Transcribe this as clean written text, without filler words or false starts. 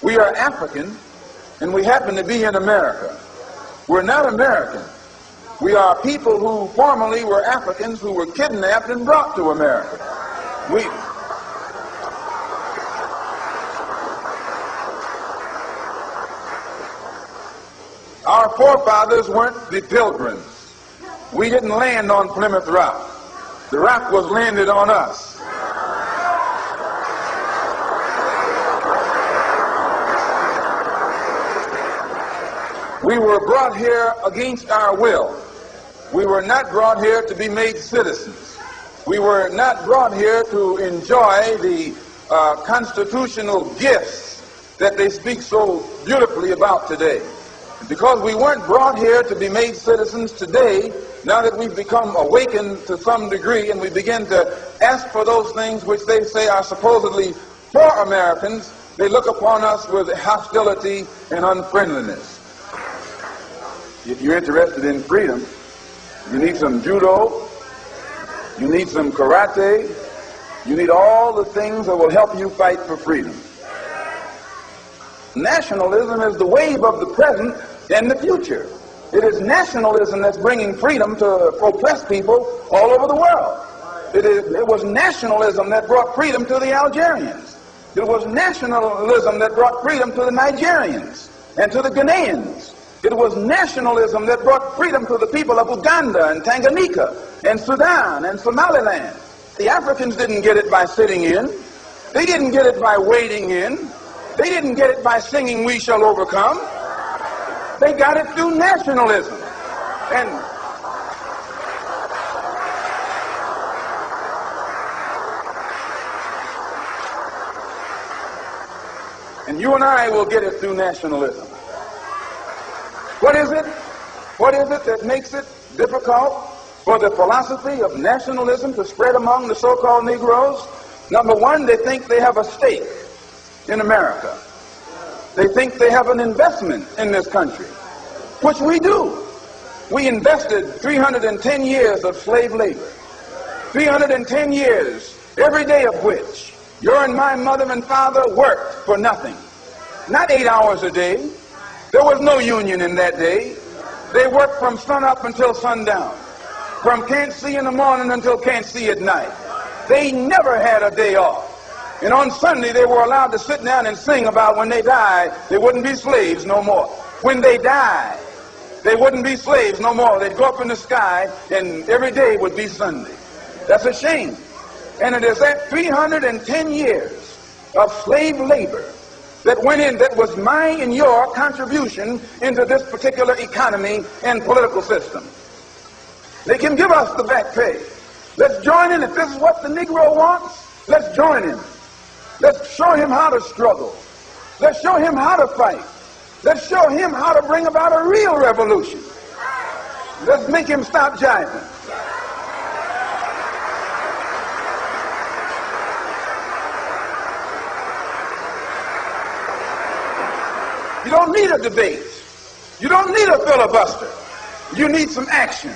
We are African, and we happen to be in America. We're not American. We are people who formerly were Africans who were kidnapped and brought to America. Our forefathers weren't the Pilgrims. We didn't land on Plymouth Rock. The rock was landed on us. We were brought here against our will. We were not brought here to be made citizens. We were not brought here to enjoy the constitutional gifts that they speak so beautifully about today. Because we weren't brought here to be made citizens today, now that we've become awakened to some degree and we begin to ask for those things which they say are supposedly for Americans, they look upon us with hostility and unfriendliness. If you're interested in freedom, you need some judo, you need some karate, you need all the things that will help you fight for freedom. Nationalism is the wave of the present and the future. It is nationalism that's bringing freedom to oppressed people all over the world. It was nationalism that brought freedom to the Algerians. It was nationalism that brought freedom to the Nigerians and to the Ghanaians. It was nationalism that brought freedom to the people of Uganda and Tanganyika and Sudan and Somaliland. The Africans didn't get it by sitting in. They didn't get it by wading in. They didn't get it by singing "We Shall Overcome." They got it through nationalism. And you and I will get it through nationalism. What is it? What is it that makes it difficult for the philosophy of nationalism to spread among the so-called Negroes? Number one, they think they have a stake in America. They think they have an investment in this country, which we do. We invested 310 years of slave labor, 310 years, every day of which your and my mother and father worked for nothing. Not 8 hours a day. There was no union in that day. They worked from sun up until sundown, from can't see in the morning until can't see at night. They never had a day off. And on Sunday, they were allowed to sit down and sing about when they died, they wouldn't be slaves no more. When they died, they wouldn't be slaves no more. They'd go up in the sky, and every day would be Sunday. That's a shame. And it is that 310 years of slave labor that went in, that was my and your contribution into this particular economy and political system. They can give us the back pay. Let's join in. If this is what the Negro wants, let's join in. Let's show him how to struggle. Let's show him how to fight. Let's show him how to bring about a real revolution. Let's make him stop jiving. You don't need a debate. You don't need a filibuster. You need some action.